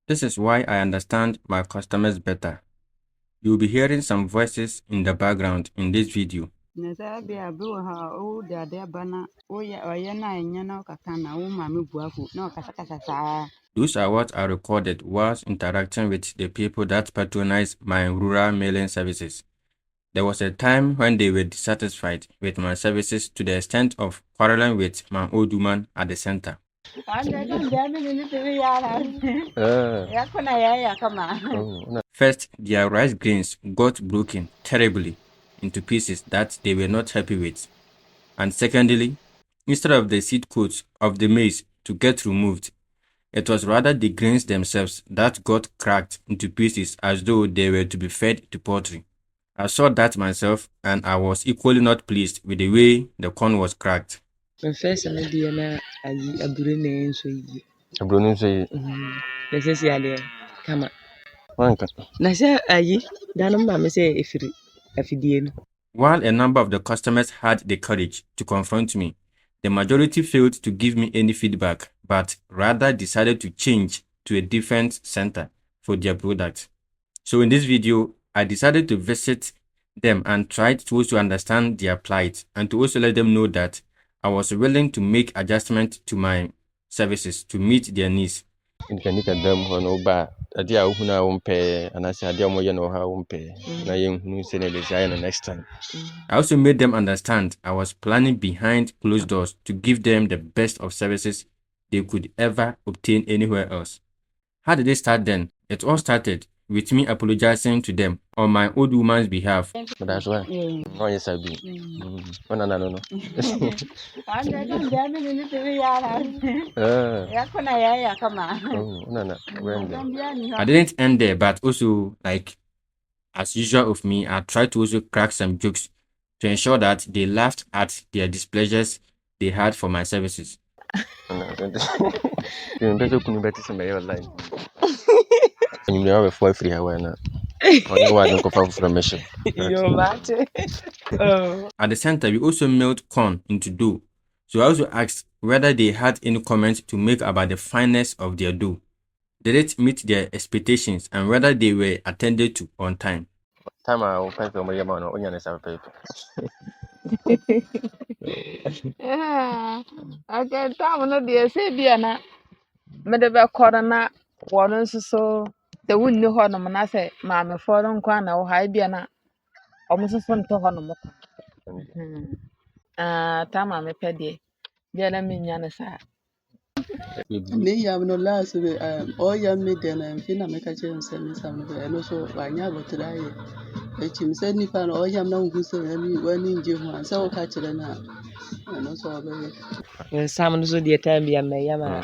This is why I understand my customers better. You'll be hearing some voices in the background in this video. Those are what I recorded whilst interacting with the people that patronize my rural mailing services. There was a time when they were dissatisfied with my services to the extent of quarreling with my old woman at the center. First, their rice grains got broken terribly into pieces that they were not happy with. And secondly, instead of the seed coats of the maize to get removed, it was rather the grains themselves that got cracked into pieces as though they were to be fed to poultry. I saw that myself and I was equally not pleased with the way the corn was cracked. First, I did na abure na nso yi. Aburo no nso yi. Na sisi ade kama. Wanka. Na se ayi danum ma me se efiri afidie no. While a number of the customers had the courage to confront me, the majority failed to give me any feedback, but rather decided to change to a different center for their product. So in this video, I decided to visit them and tried to also understand their plight and to also let them know that I was willing to make adjustments to my services to meet their needs. Nika dam ho no ba ade a wohunu a wompe anase ade a moye no ha wompe na yenhunu se na desire no next time. I also made them understand I was planning behind closed doors to give them the best of services they could ever obtain anywhere else. How did it start then? It all started with me apologizing to them on my old woman's behalf. But that's why. Oh yes I be. Oh no. I didn't end there, but also, like as usual of me, I tried to also crack some jokes to ensure that they laughed at their displeasures they had for my services. You better couldn't better some your line. You know before free hour na. At the center, we also milled corn into dough. So I also asked whether they had any comments to make about the fineness of their dough. Did it meet their expectations and whether they were attended to on time? Time I open to my man on your paper. Okay, time no dey say bia na me de be kɔrɔ na wɔno nso so the wunni hɔ nom na sɛ maamefo no nkwa na wɔ ha bia na ɔmo nso so nto hɔ nom kɔ. Time a mepɛ deɛ bia na menya ne saa. ne yam no last we yam me den na mfi na meka che nsɛm nsɛm no ɛno so wanya abotra yɛ echim sɛ nipa no yam na ngu sɛ wani nje ho ansɛ wo ka kyerɛ na ɛno so ɔbɛyɛ Sam no so the time be me yama.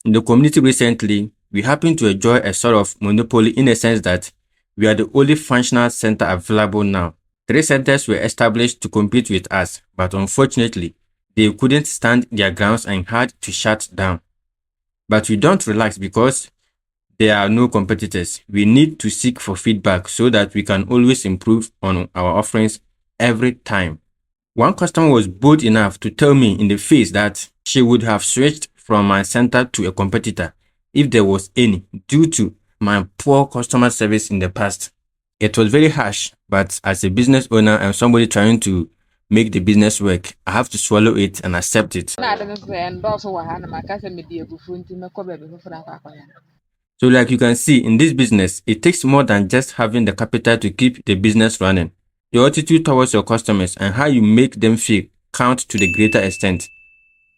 In the community recently, we happen to enjoy a sort of monopoly in a sense that we are the only functional center available now. 3 centers were established to compete with us, but unfortunately, they couldn't stand their grounds and had to shut down. But we don't relax because there are no competitors. We need to seek for feedback so that we can always improve on our offerings every time. One customer was bold enough to tell me in the face that she would have switched from my center to a competitor if there was any, due to my poor customer service in the past. It was very harsh, but as a business owner and somebody trying to make the business work, I have to swallow it and accept it. So like you can see, in this business, it takes more than just having the capital to keep the business running. Your attitude towards your customers and how you make them feel count to the greater extent.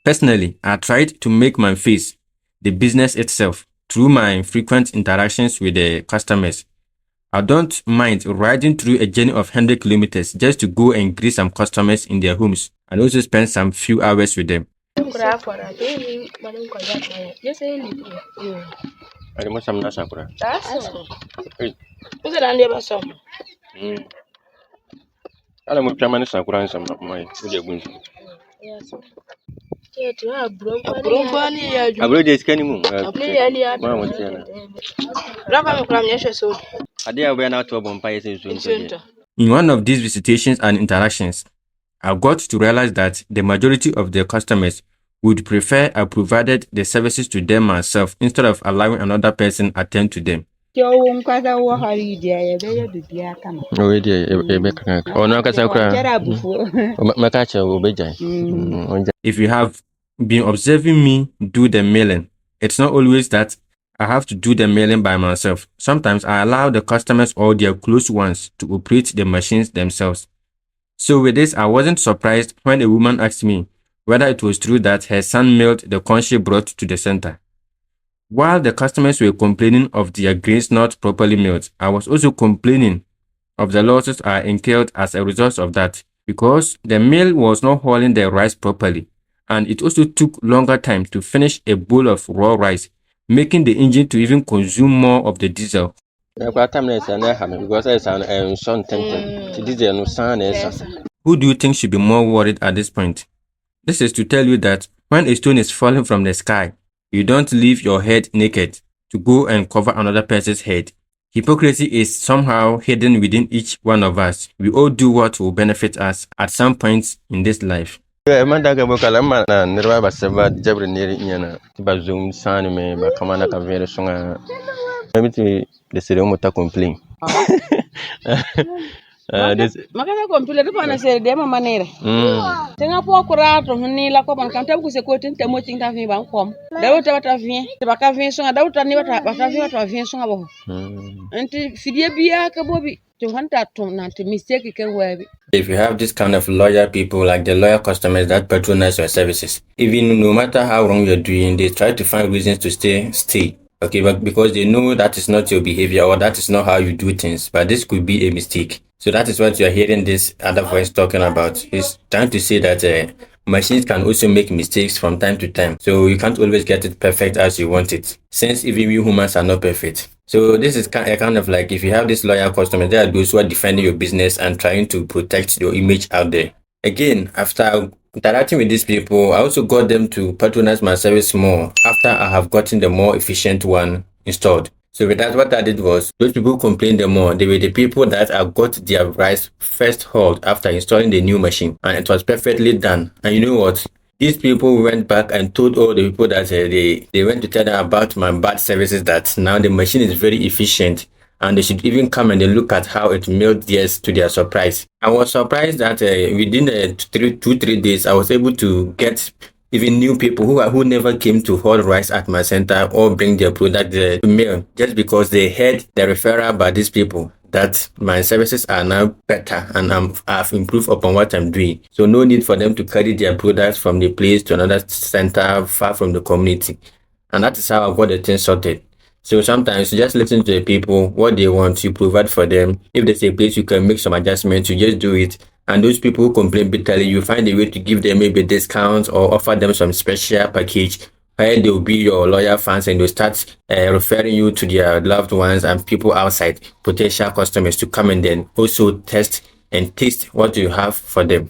Personally, I tried to make my face the business itself through my frequent interactions with the customers. I don't mind riding through a journey of 100 kilometers just to go and greet some customers in their homes and also spend some few hours with them. In one of these visitations and interactions, I got to realize that the majority of the customers would prefer I provided the services to them myself instead of allowing another person attend to them. If you have been observing me do the mailing, it's not always that I have to do the mailing by myself. Sometimes I allow the customers or their close ones to operate the machines themselves. So with this, I wasn't surprised when a woman asked me whether it was true that her son mailed the corn she brought to the center. While the customers were complaining of their grains not properly milled, I was also complaining of the losses I incurred as a result of that, because the mill was not hauling the rice properly, and it also took longer time to finish a bowl of raw rice, making the engine to even consume more of the diesel. Who do you think should be more worried at this point? This is to tell you that when a stone is falling from the sky, you don't leave your head naked to go and cover another person's head. Hypocrisy is somehow hidden within each one of us. We all do what will benefit us at some point in this life. Makanya kompile tu pana sere dia mama nere. Tenga po kurato ni la ko ban kan tabu se ko tin temo tin ta fi ban kom. Dawo ta bata fi. Ta baka fi sunga dawo ta ni bata fi sunga bo. Anti fidie biya ka bobi. If you have this kind of loyal people, like the loyal customers that patronize your services, even no matter how wrong you're doing, they try to find reasons to stay. Okay, but because they know that is not your behavior or that is not how you do things, but this could be a mistake. So that is what you are hearing this other voice talking about. He's trying to say that machines can also make mistakes from time to time. So you can't always get it perfect as you want it, since even we humans are not perfect. So this is kind of like, if you have this loyal customer, there are those who are defending your business and trying to protect your image out there. Again, after interacting with these people, I also got them to patronize my service more after I have gotten the more efficient one installed. So with that, what I did was, those people complained the more. They were the people that I got their rice first hauled after installing the new machine, and it was perfectly done. And you know what? These people went back and told all the people that they went to tell them about my bad services, that now the machine is very efficient and they should even come and they look at how it milled theirs, to their surprise. I was surprised that within 2-3 days, I was able to get even new people who never came to haul rice at my center or bring their product to mail, just because they heard the referral by these people that my services are now better and I've improved upon what I'm doing. So no need for them to carry their products from the place to another center far from the community. And that is how I got the thing sorted. So sometimes you just listen to the people, what they want, you provide for them. If there's a place you can make some adjustments, you just do it. And those people who complain bitterly, you find a way to give them maybe discounts or offer them some special package where they'll be your loyal fans and they'll start referring you to their loved ones and people outside, potential customers, to come and then also test and taste what you have for them.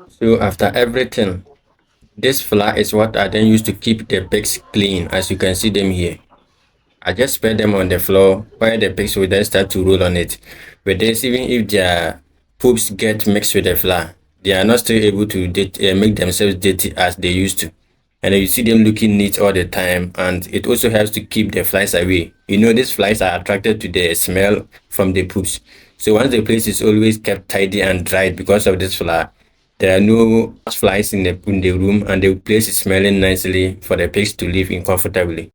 So after everything, this flour is what I then use to keep the pigs clean, as you can see them here. I just spread them on the floor where the pigs will then start to roll on it. But this, even if their poops get mixed with the flour, they are not still able to make themselves dirty as they used to. And you see them looking neat all the time, and it also helps to keep the flies away. These flies are attracted to the smell from the poops. So once the place is always kept tidy and dried because of this flower, there are no flies in the room, and the place is smelling nicely for the pigs to live in comfortably.